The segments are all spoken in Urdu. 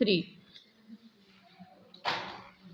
3।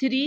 3,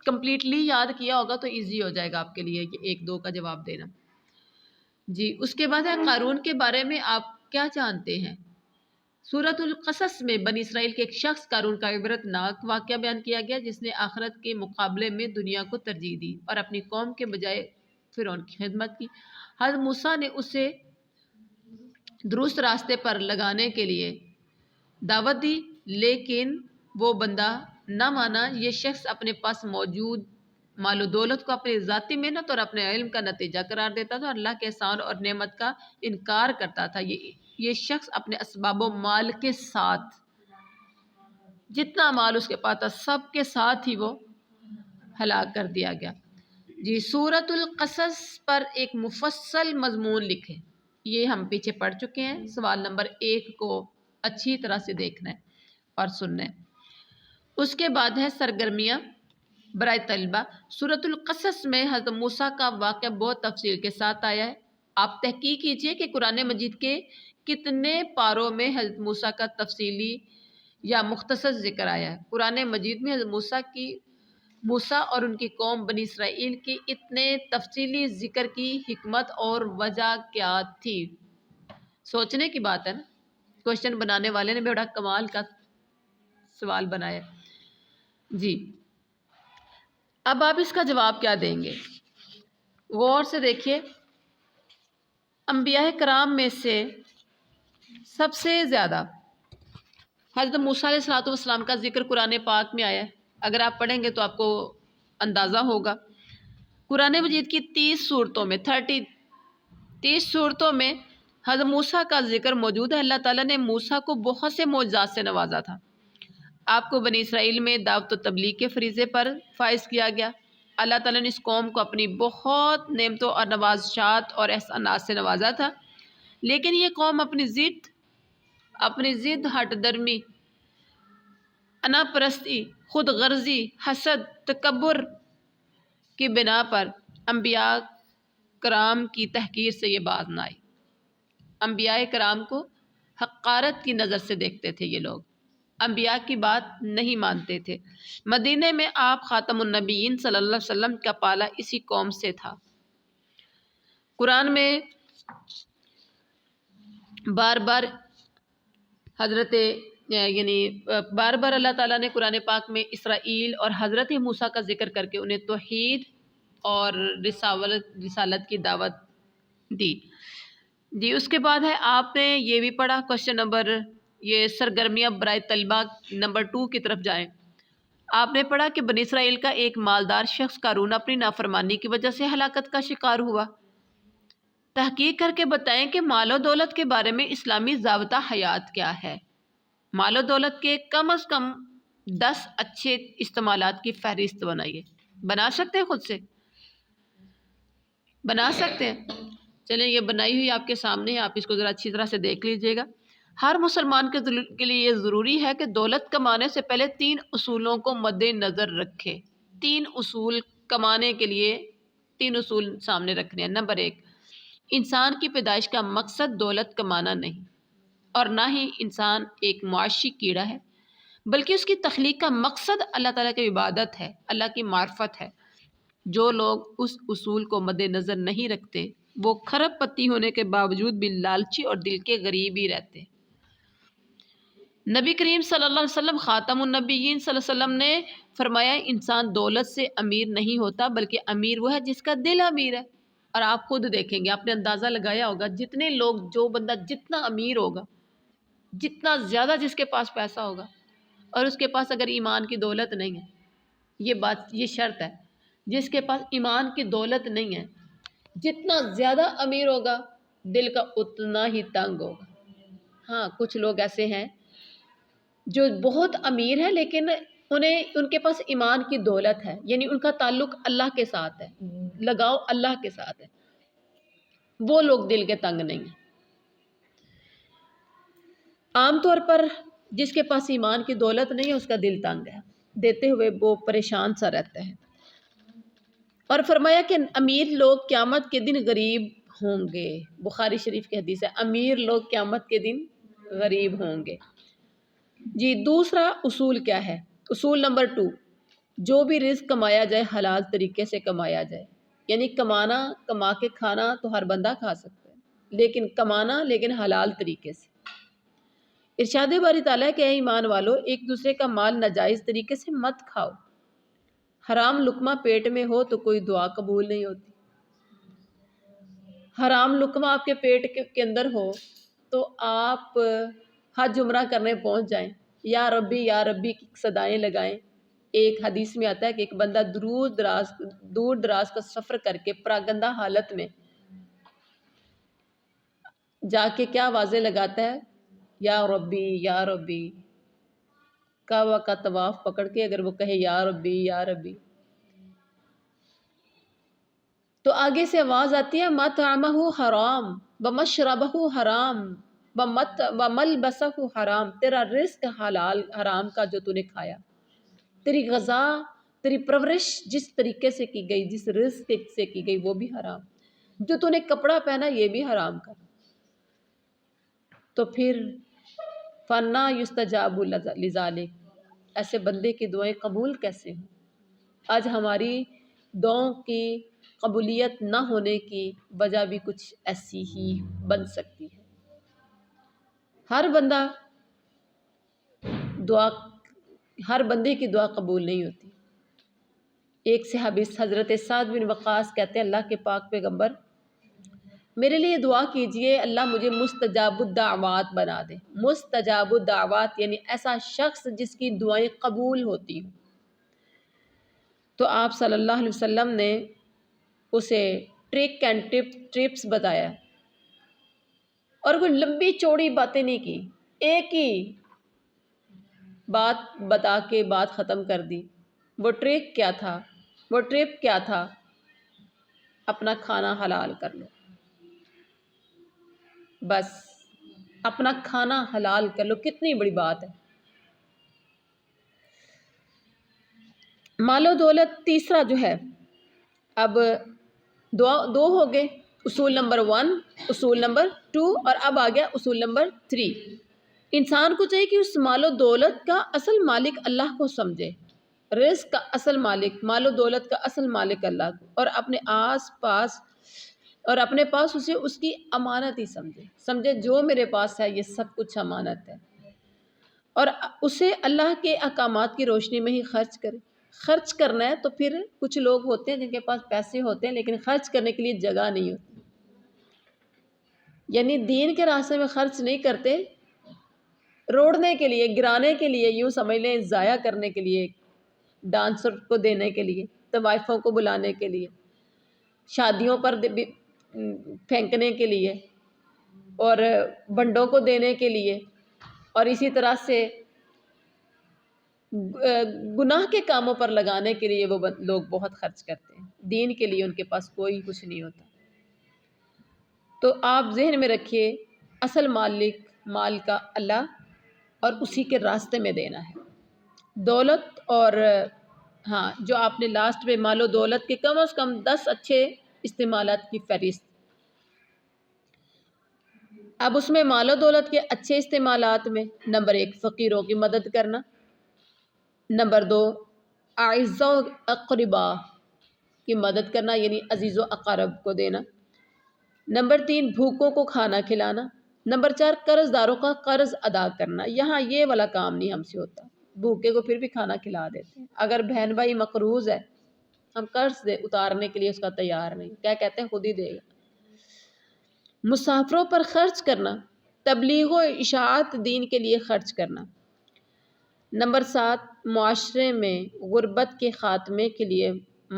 کمپلیٹلی یاد کیا ہوگا تو ایزی ہو جائے گا آپ کے لیے یہ 1 2 کا جواب دینا۔ جی اس کے بعد ہے قارون کے بارے میں آپ کیا جانتے ہیں؟ سورۃ القصص میں بنی اسرائیل کے ایک شخص قارون کا عبرت ناک واقعہ بیان کیا گیا جس نے آخرت کے مقابلے میں دنیا کو ترجیح دی اور اپنی قوم کے بجائے فرعون کی خدمت کی۔ حضرت موسیٰ نے اسے درست راستے پر لگانے کے لیے دعوت دی لیکن وہ بندہ نہ مانا۔ یہ شخص اپنے پاس موجود مال و دولت کو اپنی ذاتی محنت اور اپنے علم کا نتیجہ قرار دیتا تھا اور اللہ کے احسان اور نعمت کا انکار کرتا تھا۔ یہ شخص اپنے اسباب و مال کے ساتھ، جتنا مال اس کے پاس تھا سب کے ساتھ ہی وہ ہلاک کر دیا گیا۔ جی سورۃ القصص پر ایک مفصل مضمون لکھیں، یہ ہم پیچھے پڑھ چکے ہیں۔ سوال نمبر 1 کو اچھی طرح سے دیکھنا ہے اور سننا ہے۔ اس کے بعد ہے سرگرمیاں برائے طلبہ۔ سورۃ القصص میں حضرت موسیٰ کا واقعہ بہت تفصیل کے ساتھ آیا ہے۔ آپ تحقیق کیجئے کہ قرآن مجید کے کتنے پاروں میں حضرت موسیٰ کا تفصیلی یا مختصر ذکر آیا ہے۔ قرآن مجید میں حضرت موسیٰ اور ان کی قوم بنی اسرائیل کے اتنے تفصیلی ذکر کی حکمت اور وجہ کیا تھی؟ سوچنے کی بات ہے نا۔ کوشچن بنانے والے نے بڑا کمال کا سوال بنایا۔ جی اب آپ اس کا جواب کیا دیں گے؟ غور سے دیکھیے، انبیاء کرام میں سے سب سے زیادہ حضرت موسیٰ علیہ السلام کا ذکر قرآن پاک میں آیا ہے۔ اگر آپ پڑھیں گے تو آپ کو اندازہ ہوگا۔ قرآن مجید کی 30 صورتوں میں 30 صورتوں میں حضرت موسیٰ کا ذکر موجود ہے۔ اللہ تعالیٰ نے موسیٰ کو بہت سے معجزات سے نوازا تھا۔ آپ کو بنی اسرائیل میں دعوت و تبلیغ کے فریضے پر فائز کیا گیا۔ اللہ تعالیٰ نے اس قوم کو اپنی بہت نعمتوں اور نوازشات اور احسانات سے نوازا تھا، لیکن یہ قوم اپنی ضد، ہٹ درمی، انا پرستی، خود غرضی، حسد، تکبر کی بنا پر انبیاء کرام کی تحقیر سے یہ باز نہ آئی۔ انبیاء کرام کو حقارت کی نظر سے دیکھتے تھے یہ لوگ، انبیاء کی بات نہیں مانتے تھے۔ مدینے میں آپ خاتم النبیین صلی اللہ علیہ وسلم کا پالا اسی قوم سے تھا۔ قرآن میں بار بار اللہ تعالیٰ نے قرآن پاک میں اسرائیل اور حضرت موسیٰ کا ذکر کر کے انہیں توحید اور رسالت کی دعوت دی۔ جی اس کے بعد ہے آپ نے یہ بھی پڑھا کوشچن نمبر، یہ سرگرمیاں برائے طلبہ نمبر 2 کی طرف جائیں۔ آپ نے پڑھا کہ بنی اسرائیل کا ایک مالدار شخص قارون اپنی نافرمانی کی وجہ سے ہلاکت کا شکار ہوا۔ تحقیق کر کے بتائیں کہ مال و دولت کے بارے میں اسلامی ضابطہ حیات کیا ہے۔ مال و دولت کے کم از کم 10 اچھے استعمالات کی فہرست بنائیے۔ بنا سکتے ہیں؟ خود سے بنا سکتے ہیں؟ چلیں یہ بنائی ہوئی آپ کے سامنے ہے، آپ اس کو ذرا اچھی طرح سے دیکھ لیجئے گا۔ ہر مسلمان کے لیے یہ ضروری ہے کہ دولت کمانے سے پہلے 3 اصولوں کو مد نظر رکھے۔ 3 اصول کمانے کے لیے 3 اصول سامنے رکھنے ہیں۔ نمبر 1، انسان کی پیدائش کا مقصد دولت کمانا نہیں، اور نہ ہی انسان ایک معاشی کیڑا ہے، بلکہ اس کی تخلیق کا مقصد اللہ تعالیٰ کی عبادت ہے، اللہ کی معرفت ہے۔ جو لوگ اس اصول کو مد نظر نہیں رکھتے وہ کھرب پتی ہونے کے باوجود بھی لالچی اور دل کے غریب ہی رہتے۔ نبی کریم صلی اللہ علیہ وسلم خاتم النبیین صلی اللہ علیہ وسلم نے فرمایا انسان دولت سے امیر نہیں ہوتا بلکہ امیر وہ ہے جس کا دل امیر ہے۔ اور آپ خود دیکھیں گے، آپ نے اندازہ لگایا ہوگا، جتنے لوگ، جو بندہ جتنا امیر ہوگا، جتنا زیادہ جس کے پاس پیسہ ہوگا اور اس کے پاس اگر ایمان کی دولت نہیں ہے، یہ شرط ہے، جس کے پاس ایمان کی دولت نہیں ہے جتنا زیادہ امیر ہوگا دل کا اتنا ہی تنگ ہوگا۔ ہاں کچھ لوگ ایسے ہیں جو بہت امیر ہیں لیکن ان کے پاس ایمان کی دولت ہے، یعنی ان کا تعلق اللہ کے ساتھ ہے، لگاؤ اللہ کے ساتھ ہے، وہ لوگ دل کے تنگ نہیں ہیں۔ عام طور پر جس کے پاس ایمان کی دولت نہیں ہے اس کا دل تنگ ہے، دیتے ہوئے وہ پریشان سا رہتا ہے۔ اور فرمایا کہ امیر لوگ قیامت کے دن غریب ہوں گے، بخاری شریف کی حدیث ہے، امیر لوگ قیامت کے دن غریب ہوں گے۔ جی دوسرا اصول کیا ہے؟ اصول نمبر 2، جو بھی رزق کمایا جائے حلال طریقے سے کمایا جائے، یعنی کما کے کھانا تو ہر بندہ کھا سکتا ہے، لیکن کمانا حلال طریقے سے۔ ارشاد باری تعالیٰ کہ اے ایمان والو، ایک دوسرے کا مال ناجائز طریقے سے مت کھاؤ۔ حرام لقمہ پیٹ میں ہو تو کوئی دعا قبول نہیں ہوتی۔ حرام لقمہ آپ کے پیٹ کے اندر ہو تو آپ حج عمرہ کرنے پہنچ جائیں، یا ربی کی صدائیں لگائیں۔ ایک حدیث میں آتا ہے کہ ایک بندہ دور دراز کا سفر کر کے پراگندہ حالت میں جا کے کیا آوازیں لگاتا ہے؟ یا ربی۔ کعبہ کا طواف پکڑ کے اگر وہ کہے یا ربی، تو آگے سے آواز آتی ہے مطعمہ حرام ومشربہ حرام وملبسہ حرام، تیرا رزق حرام کا جو تو نے کھایا، تیری غذا، تیری پرورش جس طریقے سے کی گئی، جس رزق سے کی گئی وہ بھی حرام، جو تو نے کپڑا پہنا یہ بھی حرام کا۔ تو پھر فنا یستجاب لذالک، ایسے بندے کی دعائیں قبول کیسے ہوں؟ آج ہماری دعاؤں کی قبولیت نہ ہونے کی وجہ بھی کچھ ایسی ہی بن سکتی ہے۔ ہر بندے کی دعا قبول نہیں ہوتی۔ ایک صحابی حضرت سعد بن وقاص کہتے ہیں اللہ کے پاک پیغمبر میرے لیے دعا کیجئے، اللہ مجھے مستجاب الدعوات بنا دے۔ مستجاب الدعوات یعنی ایسا شخص جس کی دعائیں قبول ہوتی ہوں۔ تو آپ صلی اللہ علیہ وسلم نے اسے ٹرک اینڈ ٹپس بتایا، اور کوئی لمبی چوڑی باتیں نہیں کی، ایک ہی بات بتا کے بات ختم کر دی۔ وہ ٹرک کیا تھا؟ وہ ٹرپ کیا تھا؟ اپنا کھانا حلال کر لو، بس اپنا کھانا حلال کر لو۔ کتنی بڑی بات ہے۔ مال و دولت تیسرا جو ہے، اب دو ہو گئے، اصول نمبر 1، اصول نمبر 2، اور اب آ گیا اصول نمبر 3۔ انسان کو چاہیے کہ اس مال و دولت کا اصل مالک اللہ کو سمجھے، رزق کا اصل مالک، مال و دولت کا اصل مالک اللہ کو، اور اپنے پاس اسے اس کی امانت ہی سمجھے جو میرے پاس ہے یہ سب کچھ امانت ہے، اور اسے اللہ کے احکامات کی روشنی میں ہی خرچ کرے۔ خرچ کرنا ہے تو پھر کچھ لوگ ہوتے ہیں جن کے پاس پیسے ہوتے ہیں لیکن خرچ کرنے کے لیے جگہ نہیں ہوتی، یعنی دین کے راستے میں خرچ نہیں کرتے، روڑنے کے لیے، گرانے کے لیے، یوں سمجھ لیں ضائع کرنے کے لیے، ڈانسر کو دینے کے لیے، طوائفوں کو بلانے کے لیے، شادیوں پر پھینکنے کے لیے، اور بنڈوں کو دینے کے لیے، اور اسی طرح سے گناہ کے کاموں پر لگانے کے لیے وہ لوگ بہت خرچ کرتے ہیں، دین کے لیے ان کے پاس کوئی کچھ نہیں ہوتا۔ تو آپ ذہن میں رکھیے اصل مالک مال کا اللہ، اور اسی کے راستے میں دینا ہے دولت۔ اور ہاں، جو آپ نے لاسٹ میں مال و دولت کے کم از کم 10 اچھے استعمالات کی فہرست، اب اس میں مال و دولت کے اچھے استعمالات میں نمبر 1 فقیروں کی مدد کرنا، نمبر 2 اعزاء و اقربا کی مدد کرنا یعنی عزیز و اقارب کو دینا، نمبر 3 بھوکوں کو کھانا کھلانا، نمبر 4 قرض داروں کا قرض ادا کرنا۔ یہاں یہ والا کام نہیں ہم سے ہوتا، بھوکے کو پھر بھی کھانا کھلا دیتے ہیں۔ اگر بہن بھائی مقروض ہے، ہم قرض اتارنے کے لیے اس کا تیار نہیں، کیا کہتے ہیں خود ہی دے گا۔ مسافروں پر خرچ کرنا، تبلیغ و اشاعت دین کے لیے خرچ کرنا۔ نمبر 7 معاشرے میں غربت کے خاتمے کے لیے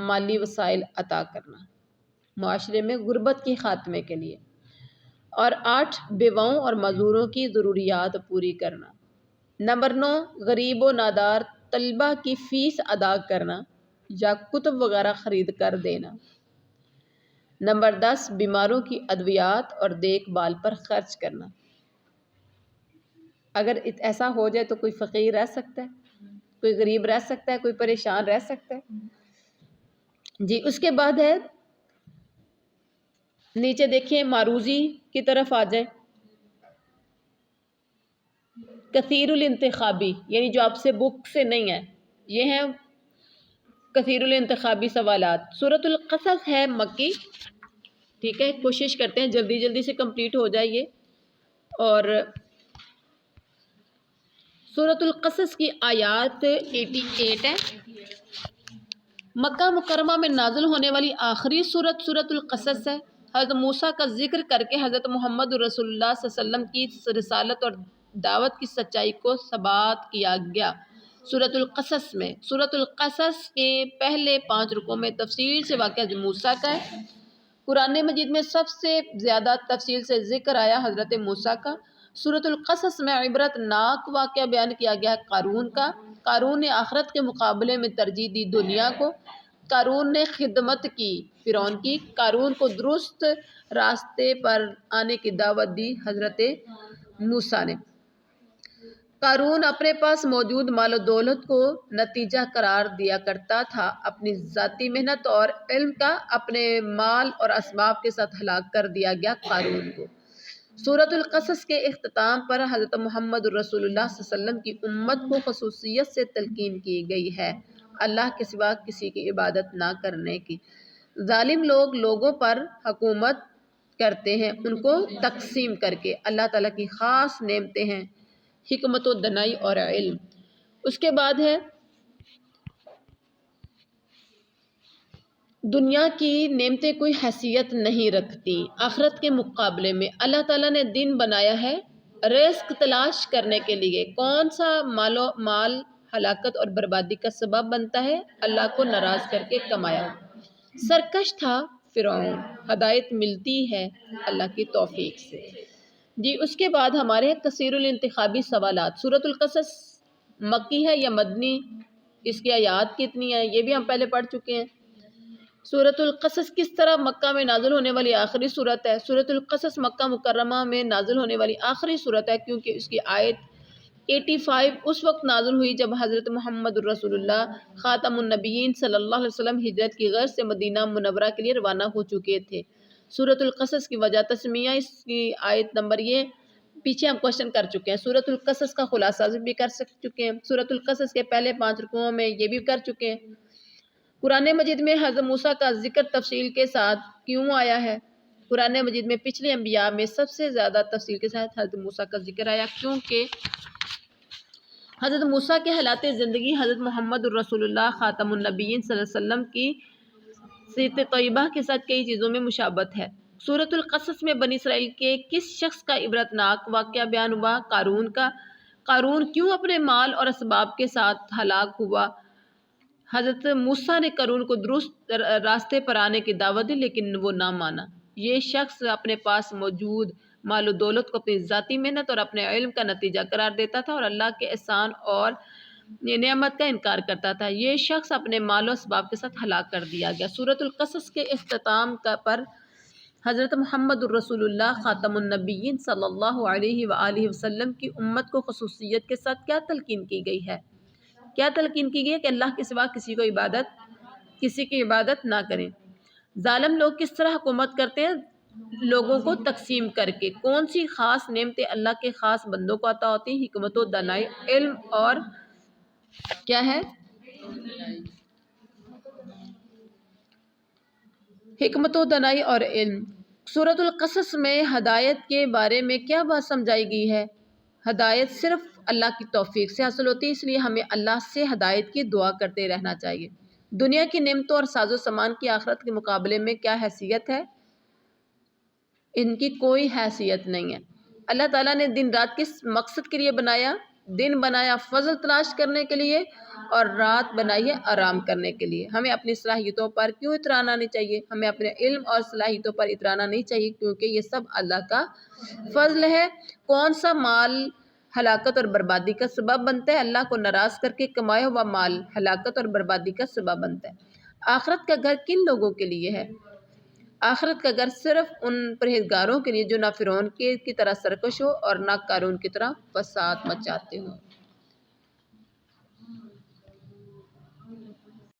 مالی وسائل عطا کرنا، معاشرے میں غربت کے خاتمے کے لیے۔ اور 8 بیواؤں اور معذوروں کی ضروریات پوری کرنا۔ نمبر 9 غریب و نادار طلبہ کی فیس ادا کرنا یا کتب وغیرہ خرید کر دینا۔ نمبر 10 بیماروں کی ادویات اور دیکھ بھال پر خرچ کرنا۔ اگر ایسا ہو جائے تو کوئی فقیر رہ سکتا ہے، کوئی غریب رہ سکتا ہے، کوئی پریشان رہ سکتا ہے جی۔ اس کے بعد ہے نیچے دیکھیں معروضی کی طرف آ جائیں، کثیر الانتخابی یعنی جو آپ سے بک سے نہیں ہے، یہ ہیں کثیر الانتخابی سوالات۔ سورۃ القصص ہے مکی، ٹھیک ہے، کوشش کرتے ہیں جلدی جلدی سے کمپلیٹ ہو جائے یہ۔ اور سورۃ القصص کی آیات 88 ہے۔ مکہ مکرمہ میں نازل ہونے والی آخری سورۃ سورۃ القصص ہے۔ حضرت موسیٰ کا ذکر کر کے حضرت محمد رسول اللہ صلی اللہ علیہ وسلم کی رسالت اور دعوت کی سچائی کو ثابت کیا گیا۔ سورۃ القصص میں سورۃ القصص کے پہلے 5 رکوع میں تفصیل سے واقعہ حضرت موسیٰ کا ہے۔ قرآن مجید میں سب سے زیادہ تفصیل سے ذکر آیا حضرت موسیٰ کا۔ سورۃ القصص میں عبرت ناک واقعہ بیان کیا گیا ہے قارون کا۔ قارون نے آخرت کے مقابلے میں ترجیح دی دنیا کو۔ قارون نے خدمت کی فرعون کی۔ قارون کو درست راستے پر آنے کی دعوت دی حضرت موسیٰ نے۔ قارون اپنے پاس موجود مال و دولت کو نتیجہ قرار دیا کرتا تھا، اپنی ذاتی محنت اور علم کا اپنے مال اور اسباب کے ساتھ ہلاک کر دیا گیا قارون کو۔ سورۃ القصص کے اختتام پر حضرت محمد رسول اللہ صلی اللہ علیہ وسلم کی امت کو خصوصیت سے تلقین کی گئی ہے اللہ کے سوا کسی کی عبادت نہ کرنے کی۔ ظالم لوگ لوگوں پر حکومت کرتے ہیں ان کو تقسیم کر کے۔ اللہ تعالیٰ کی خاص نعمتیں ہیں حکمت و دانائی اور علم۔ اس کے بعد ہے دنیا کی نعمتیں کوئی حیثیت نہیں رکھتی آخرت کے مقابلے میں۔ اللہ تعالیٰ نے دن بنایا ہے رزق تلاش کرنے کے لیے۔ کون سا مال ہلاکت اور بربادی کا سبب بنتا ہے؟ اللہ کو ناراض کر کے کمایا۔ سرکش تھا فرعون، ہدایت ملتی ہے اللہ کی توفیق سے۔ جی اس کے بعد ہمارے کثیر الانتخابی سوالات۔ سورۃ القصص مکی ہے یا مدنی؟ اس کی آیات کتنی ہیں یہ بھی ہم پہلے پڑھ چکے ہیں۔ سورۃ القصص کس طرح مکہ میں نازل ہونے والی آخری سورت ہے؟ سورۃ القصص مکہ مکرمہ میں نازل ہونے والی آخری سورت ہے کیونکہ اس کی آیت 85 اس وقت نازل ہوئی جب حضرت محمد رسول اللہ خاتم النبیین صلی اللہ علیہ وسلم ہجرت کی غرض سے مدینہ منورہ کے لیے روانہ ہو چکے تھے۔ سورۃ القصص کی وجہ تسمیہ، اس کی آیت نمبر یہ پیچھے ہم کوشچن کر چکے ہیں۔ سورۃ القصص کا خلاصہ بھی کر چکے ہیں۔ سورۃ القصص کے پہلے 5 رکوعوں میں یہ بھی کر چکے ہیں۔ قرآن مجید میں حضرت موسیٰ کا ذکر تفصیل کے ساتھ کیوں آیا ہے؟ قرآن مجید میں پچھلے انبیاء میں سب سے زیادہ تفصیل کے ساتھ حضرت موسیٰ کا ذکر آیا کیونکہ حضرت موسیٰ کے حالات زندگی حضرت محمد رسول اللہ خاتم النبیین صلی اللہ علیہ وسلم کی سیرت طیبہ کے ساتھ کئی چیزوں میں مشابہت ہے۔ سورۃ القصص میں بنی اسرائیل کے کس شخص کا عبرت ناک واقعہ بیان ہوا؟ قارون کا۔ قارون کیوں اپنے مال اور اسباب کے ساتھ ہلاک ہوا؟ حضرت موسیٰ نے قارون کو درست راستے پر آنے کی دعوت دی لیکن وہ نہ مانا۔ یہ شخص اپنے پاس موجود مال و دولت کو اپنی ذاتی محنت اور اپنے علم کا نتیجہ قرار دیتا تھا اور اللہ کے احسان اور نعمت کا انکار کرتا تھا۔ یہ شخص اپنے مال و اسباب کے ساتھ ہلاک کر دیا گیا۔ سورۃ القصص کے اختتام پر حضرت محمد رسول اللہ خاتم النبیین صلی اللہ علیہ وآلہ وسلم کی امت کو خصوصیت کے ساتھ کیا تلقین کی گئی ہے؟ کیا تلقین کی گئی ہے کہ اللہ کے سوا کسی کی عبادت نہ کریں۔ ظالم لوگ کس طرح حکومت کرتے ہیں؟ لوگوں کو تقسیم کر کے۔ کون سی خاص نعمتیں اللہ کے خاص بندوں کو عطا ہوتی ہیں؟ حکمت و دانائی، علم اور کیا ہے؟ حکمت و دانائی اور علم۔ سورۃ القصص میں ہدایت کے بارے میں کیا بات سمجھائی گئی ہے؟ ہدایت صرف اللہ کی توفیق سے حاصل ہوتی ہے، اس لیے ہمیں اللہ سے ہدایت کی دعا کرتے رہنا چاہیے۔ دنیا کی نعمتوں اور ساز و سامان کی آخرت کے مقابلے میں کیا حیثیت ہے؟ ان کی کوئی حیثیت نہیں ہے۔ اللہ تعالیٰ نے دن رات کس مقصد کے لیے بنایا؟ دن بنایا فضل تلاش کرنے کے لیے اور رات بنائی ہے آرام کرنے کے لیے۔ ہمیں اپنی صلاحیتوں پر کیوں اترانا نہیں چاہیے؟ ہمیں اپنے علم اور صلاحیتوں پر اترانا نہیں چاہیے کیونکہ یہ سب اللہ کا فضل ہے۔ کون سا مال ہلاکت اور بربادی کا سبب بنتا ہے؟ اللہ کو ناراض کر کے کمایا ہوا مال ہلاکت اور بربادی کا سبب بنتا ہے۔ آخرت کا گھر کن لوگوں کے لیے ہے؟ آخرت کا گھر صرف ان پرہیزگاروں کے لیے جو نہ فرعون کی طرح سرکش ہو اور نہ قارون کی طرح فساد مچاتے ہوں۔